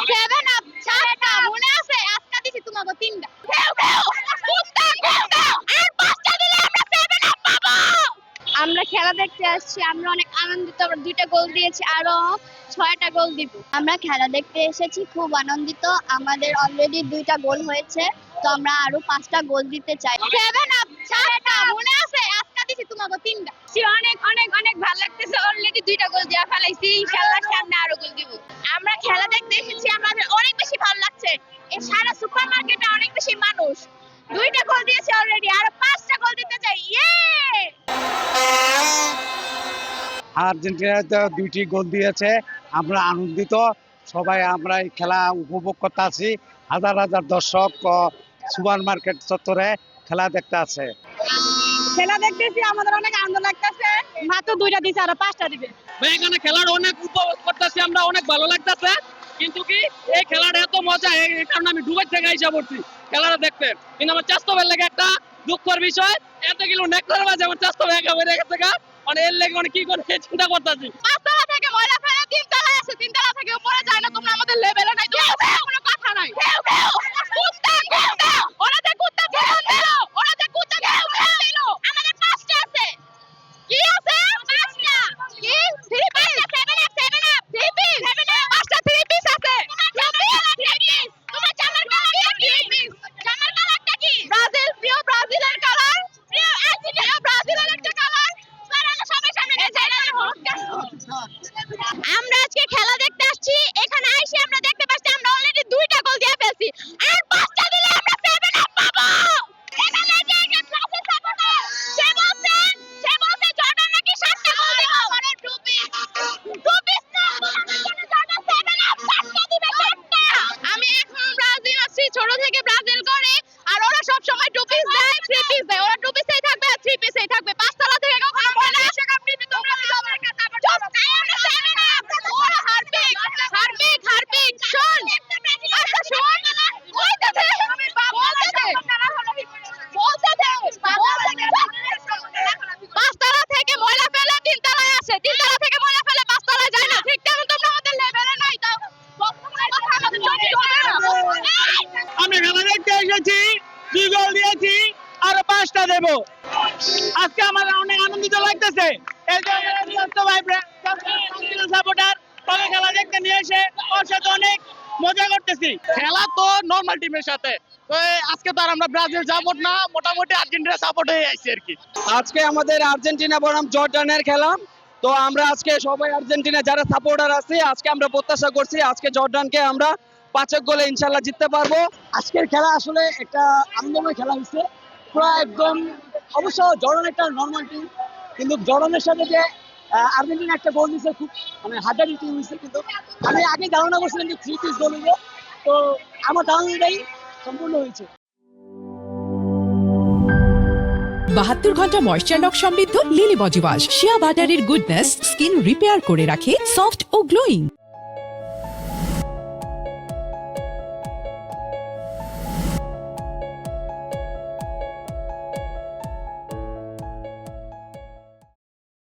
Seven up চারটা মনে আছে, আজকে দিছি তোমাকে তিনটা। ঘেউ ঘেউ কুত্তা ঘেউ ঘেউ, আর পাঁচটা দিলে আমরা সেভেন আপ পাবো। আমরা খেলা দেখতে আসছি, আমরা অনেক আনন্দিত। আমরা দুইটা গোল দিয়েছি, আরো 6টা গোল দিব। আমরা খেলা দেখতে এসেছি, খুব আনন্দিত। আমাদের অলরেডি 2টা গোল হয়েছে, তো আমরা আরো 5টা গোল দিতে চাই। সেভেন আপ চারটা মনে আছে, আজকে দিছি তোমাকে তিনটা। অনেক অনেক অনেক ভালো লাগতেছে, অলরেডি 2টা গোল দেওয়া ফেলাইছি। ইনশাআল্লাহ সামনে আরো গোল দিব। আমরা খেলা দেখতে এসেছি, আমাদের অনেক বেশি ভালো লাগছে। এই সারা সুপার মার্কেটে অনেক বেশি মানুষ। 2টা গোল দিয়েছে অলরেডি, আরো 5টা গোল দিতে চাই। ইয়ে! আর্জেন্টিনা 2টি গোল দিয়েছে, আমরা আনন্দিত। সবাই আমরা এই খেলা উপভোগ করতে আছি। হাজার হাজার দর্শক সুপার মার্কেট চত্বরে খেলা দেখতে আছে। খেলা দেখতেছি, আমাদের অনেক আনন্দ লাগতেছে। মাত্র 2টা দিছে, আরো 5টা দিবে। এখানে খেলার অনেক উপভোগ করতেছি, আমরা অনেক ভালো লাগতেছে। কিন্তু কি এই খেলাটা এত মজা, এই কারণে আমি দুবাই থেকে আইসা পড়ছি খেলাটা দেখতে। কিন্তু আমার চাস্তবের লেগে একটা দুঃখের বিষয়, এত কিলো নেকড়ার মাঝে আমার চাস্তবে একা বেড়ে গেছে। মানে এর লেগে মানে কি করে চিন্তা করতেছি। 5তলা থেকে ময়লা ফেলে 3তলায় আছে, 3তলা থেকে উপরে যায় না। তোমরা আমাদের লেভেলে নাই, কোনো কথা নাই। ঘেউ ঘেউ কুত্তা ঘেউ ঘেউ, ওরা যে কুত্তা ঘেউ ঘেউ, ওরা যে কুত্তা ঘেউ ঘেউ দিল। আমাদের 5টা আছে। কি আছে? 5টা। কি? 3 পিস 7 আপ 3 পিস 5টা 3 পিস আছে। তোমার জামার কালার কি? জামার কালারটা কি? ব্রাজিল, প্রিয় ব্রাজিলের কালার, প্রিয় আর্জেন্টিনা ব্রাজিলের একটা কালার। সবাই সামনে আমরা আজকে খেলা দেখতে আসছি। এখানে আইসে আমরা দেখতে পাচ্ছি আমরা অলরেডি 2টা গোল দিয়ে ফেলছি, আর 5টা দিলে আমরা 7 আপ পাবো। এখানে যে একটা ক্লাসের সাপোর্টার সে বলছে জর্ডান নাকি 7টা গোল দিবে। আমাদের টুপি না, আমাদের জন্য জর্ডান 7 আপ 7টা দিবে, 7টা। আমি এখন ব্রাজিল আছি, ছোট থেকে ব্রাজিল করে। আর ওরা সব সময় টু পিস দেয়, 3 পিস দেয়। ওরা টু পিসেই থাকবে আর 3 পিসেই থাকবে। 5তলা থেকে কখনো ময়লা আসে না। আপনি তোমরা সবার কাছে হারপিক শোন, আচ্ছা শোন, পাঁচতলা থেকে ময়লা ফেলে 3তলায় আসে, 3তলা থেকে ময়লা ফেলে 5তলায় যায় না। ঠিক তেমন তোমরা আমাদের লেভেলে নাই। তাও আমি খেলা দেখতে এসেছি, 2 গোল দিয়েছি, আরো 5টা দেবো। আজকে আমার অনেক আনন্দিত লাগতেছে। এই যে সাপোর্টার তবে খেলা দেখতে নিয়ে এসে ওর সাথে অনেক মজা করতেছি। খেলা তো নরমাল টিমের সাথে, তো আজকে তো আর আমরা ব্রাজিল সাপোর্ট না, মোটামুটি আর্জেন্টিনা সাপোর্ট হয়ে আইছি আর কি। আজকে আমাদের আর্জেন্টিনা বনাম জর্ডানের খেলা। তো আমরা আজকে সবাই আর্জেন্টিনা যারা সাপোর্টার আছে, আজকে আমরা প্রত্যাশা করছি আজকে জর্ডানকে আমরা 5 গোলে ইনশাল্লাহ জিততে পারবো। আজকের খেলা আসলে একটা আনন্দময় খেলা হয়েছে, পুরো একদম। অবশ্য জর্ডান একটা নর্মাল টিম, কিন্তু জর্ডানের সাথে যে আর্জেন্টিনা একটা গোল দিয়েছে, খুব মানে হাড্ডাহাড্ডি টিম হয়েছে। কিন্তু আমি আগে ধারণা করছিলাম যে 3 পিস গোল হইব, তো আমার ধারণাটাই সম্পূর্ণ হয়েছে। 72 ঘন্টা ময়েশ্চার লক সমৃদ্ধ লিলি বডি ওয়াশ, শিয়া বাটারের গুডনেস স্কিন রিপেয়ার করে রাখে সফট ও গ্লোয়িং।